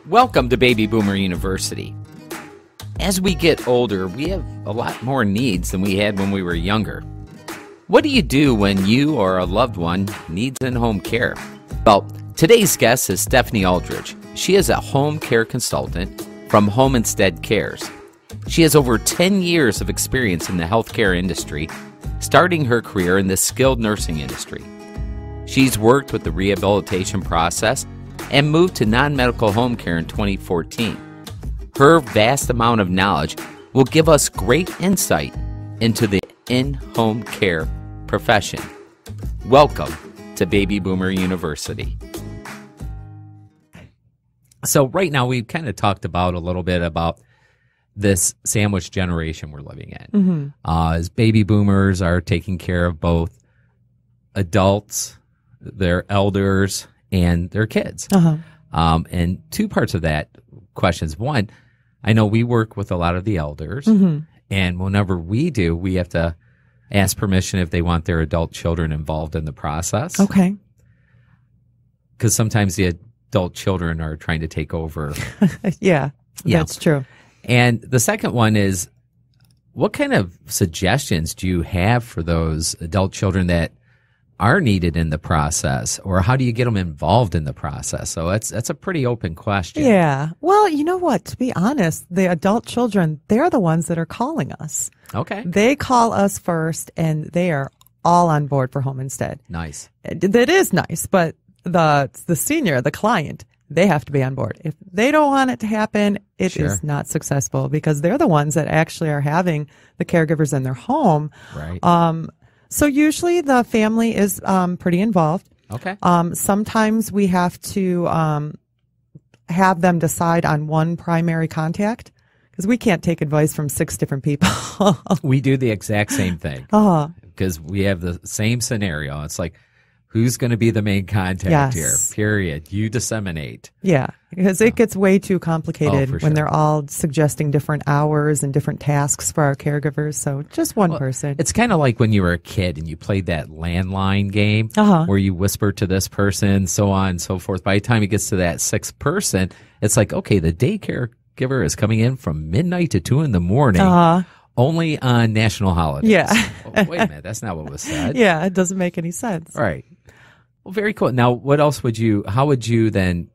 Welcome to Baby Boomer University. As we get older, we have a lot more needs than we had when we were younger. What do you do when you or a loved one needs in-home care? Well, today's guest is Stephanie Aldridge. She is a home care consultant from Home Instead Cares. She has over 10 years of experience in the healthcare industry, starting her career in the skilled nursing industry. She's worked with the rehabilitation process and moved to non-medical home care in 2014. Her vast amount of knowledge will give us great insight into the in-home care profession. Welcome to Baby Boomer University. So right now we've kind of talked about a little bit about this sandwich generation we're living in. As baby boomers are taking care of both adults, their elders, and their kids. And two parts of that questions. One, I know we work with a lot of the elders, and whenever we do, we have to ask permission if they want their adult children involved in the process. Okay. Because sometimes the adult children are trying to take over. Yeah, that's true. And the second one is, what kind of suggestions do you have for those adult children that are needed in the process, or how do you get them involved in the process? So that's a pretty open question. Yeah. Well, you know what? To be honest, the adult children, they're the ones that are calling us. Okay. They call us first, and they are all on board for Home Instead. Nice. That is nice, but the senior, the client, they have to be on board. If they don't want it to happen, it is not successful, because they're the ones that actually are having the caregivers in their home. Right. So usually the family is pretty involved. Okay. Sometimes we have to have them decide on one primary contact, because we can't take advice from 6 different people. We do the exact same thing because we have the same scenario. It's like, who's going to be the main contact here? Period. You disseminate. Yeah, because it gets way too complicated when they're all suggesting different hours and different tasks for our caregivers. So just one person. It's kind of like when you were a kid and you played that landline game where you whisper to this person, so on and so forth. By the time it gets to that 6th person, it's like, okay, the daycare giver is coming in from midnight to 2 in the morning. Only on national holidays. Yeah. Oh, wait a minute. That's not what was said. Yeah, it doesn't make any sense. All right. Well, very cool. Now, what else how would you then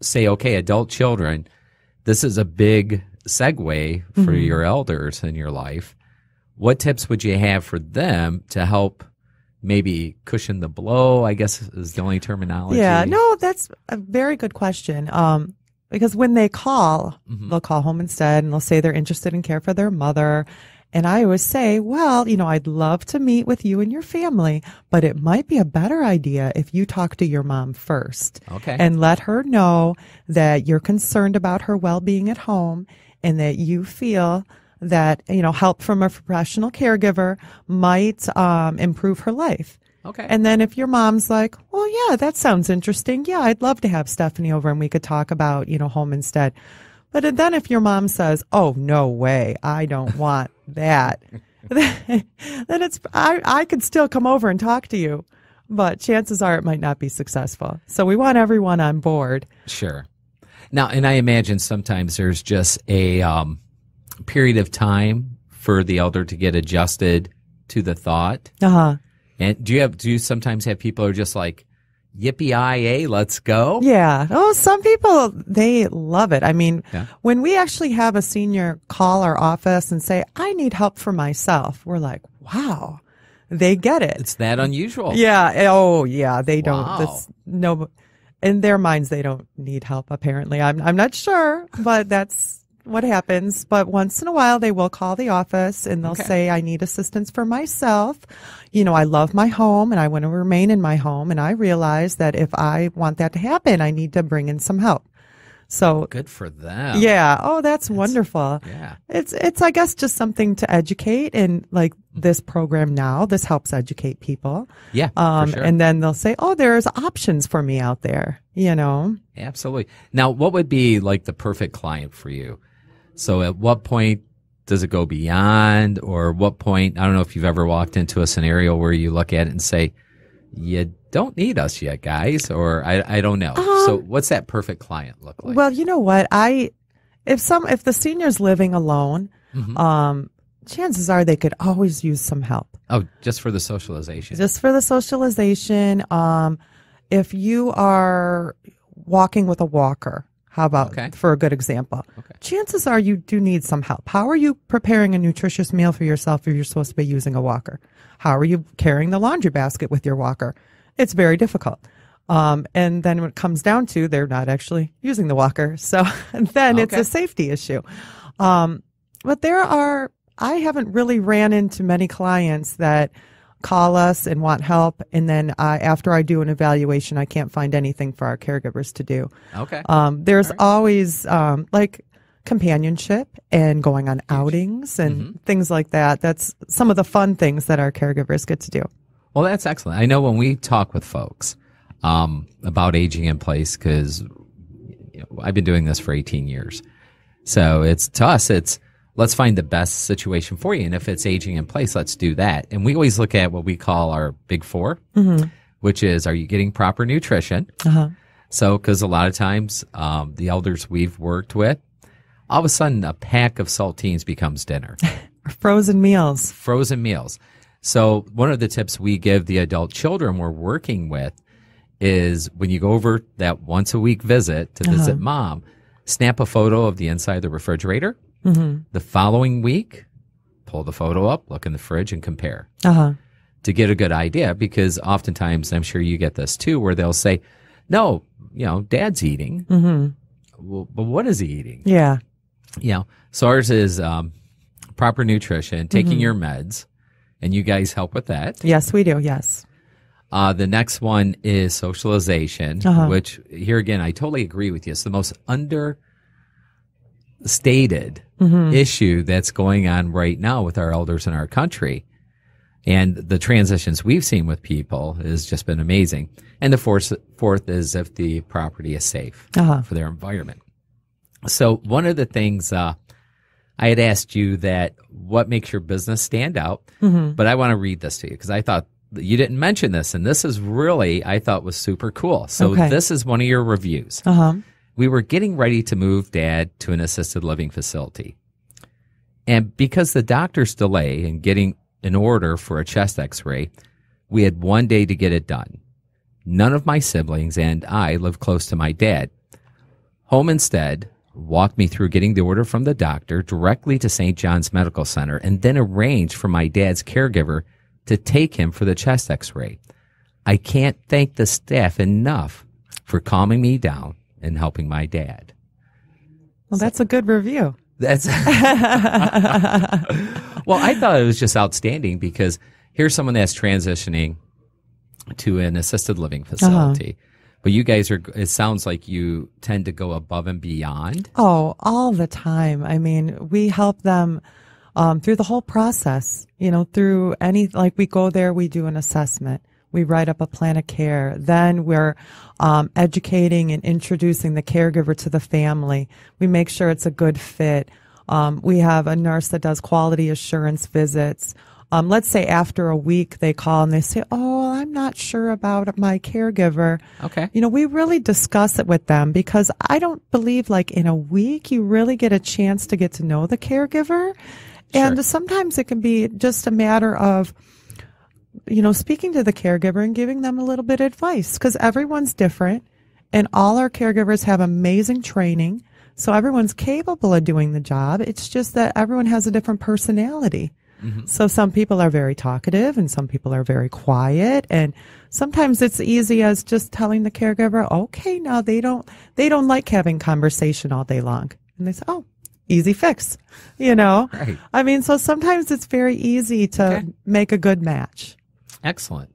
say, okay, adult children, this is a big segue for your elders in your life. What tips would you have for them to help maybe cushion the blow, I guess is the only terminology? Yeah, no, that's a very good question. Because when they call, they'll call Home Instead and they'll say they're interested in care for their mother. And I always say, well, I'd love to meet with you and your family, but it might be a better idea if you talk to your mom first. Okay. And let her know that you're concerned about her well-being at home, and that you feel that, help from a professional caregiver might improve her life. Okay. And then if your mom's like, well, yeah, that sounds interesting. Yeah, I'd love to have Stephanie over and we could talk about, Home Instead. But then if your mom says, oh, no way, I don't want that, then I could still come over and talk to you, but chances are it might not be successful. So we want everyone on board. Sure. Now, and I imagine sometimes there's just a period of time for the elder to get adjusted to the thought. And do you sometimes have people who are just like, yippee-yi-yay, let's go? Yeah. Oh, some people, they love it. I mean, when we actually have a senior call our office and say, I need help for myself, we're like, wow, they get it. It's that unusual. Yeah. Oh, yeah. They don't. Wow. In their minds, they don't need help, apparently. I'm not sure, but that's what happens. But once in a while, they will call the office and they'll say, I need assistance for myself. I love my home and I want to remain in my home. And I realize that if I want that to happen, I need to bring in some help. So good for them. Yeah. Oh, that's wonderful. Yeah. It's, I guess, just something to educate. And like this program now, this helps educate people. Yeah. For sure. And then they'll say, oh, there's options for me out there, Absolutely. Now, what would be like the perfect client for you? So at what point does it go beyond, or what point, I don't know if you've ever walked into a scenario where you look at it and say, you don't need us yet, guys, or I don't know. So what's that perfect client look like? Well, you know what? If the senior's living alone, chances are they could always use some help. Oh, just for the socialization. Just for the socialization. If you are walking with a walker, how about for a good example? Okay. Chances are you do need some help. How are you preparing a nutritious meal for yourself if you're supposed to be using a walker? How are you carrying the laundry basket with your walker? It's very difficult. And then when it comes down to, they're not actually using the walker. So then it's a safety issue. But I haven't really ran into many clients that call us and want help, and then after I do an evaluation, I can't find anything for our caregivers to do. Okay. There's always like companionship and going on outings and things like that. That's some of the fun things that our caregivers get to do. Well, that's excellent. I know when we talk with folks about aging in place, because I've been doing this for 18 years. So to us, it's let's find the best situation for you. And if it's aging in place, let's do that. And we always look at what we call our big four, which is, are you getting proper nutrition? So, because a lot of times the elders we've worked with, all of a sudden a pack of saltines becomes dinner. Frozen meals. Frozen meals. So one of the tips we give the adult children we're working with is when you go over that once a week visit to visit mom, snap a photo of the inside of the refrigerator. The following week, pull the photo up, look in the fridge, and compare to get a good idea. Because oftentimes, I'm sure you get this too, where they'll say, "No, Dad's eating." Well, but what is he eating? Yeah, So ours is proper nutrition, taking your meds, and you guys help with that. Yes, we do. Yes. The next one is socialization, which here again, I totally agree with you. It's the most understated issue that's going on right now with our elders in our country. And the transitions we've seen with people has just been amazing. And the fourth is if the property is safe for their environment. So one of the things I had asked you that what makes your business stand out, but I want to read this to you because I thought you didn't mention this, and this is really, I thought was super cool. So this is one of your reviews. We were getting ready to move Dad to an assisted living facility. And because the doctor's delay in getting an order for a chest x-ray, we had one day to get it done. None of my siblings and I live close to my dad. Home instead walked me through getting the order from the doctor directly to St. John's Medical Center and then arranged for my dad's caregiver to take him for the chest x-ray. I can't thank the staff enough for calming me down and helping my dad. Well, that's a good review. That's well, I thought it was just outstanding because here's someone that's transitioning to an assisted living facility. But you guys it sounds like you tend to go above and beyond. Oh, all the time. I mean, we help them through the whole process, through we go there, we do an assessment. We write up a plan of care. Then we're educating and introducing the caregiver to the family. We make sure it's a good fit. We have a nurse that does quality assurance visits. Let's say after a week they call and they say, "Oh, I'm not sure about my caregiver." Okay. We really discuss it with them because I don't believe in a week you really get a chance to get to know the caregiver. And sometimes it can be just a matter of speaking to the caregiver and giving them a little bit of advice because everyone's different and all our caregivers have amazing training. So everyone's capable of doing the job. It's just that everyone has a different personality. So some people are very talkative and some people are very quiet. And sometimes it's easy as just telling the caregiver, okay, now they don't like having conversation all day long. And they say, oh, easy fix, Right. I mean, so sometimes it's very easy to make a good match. Excellent.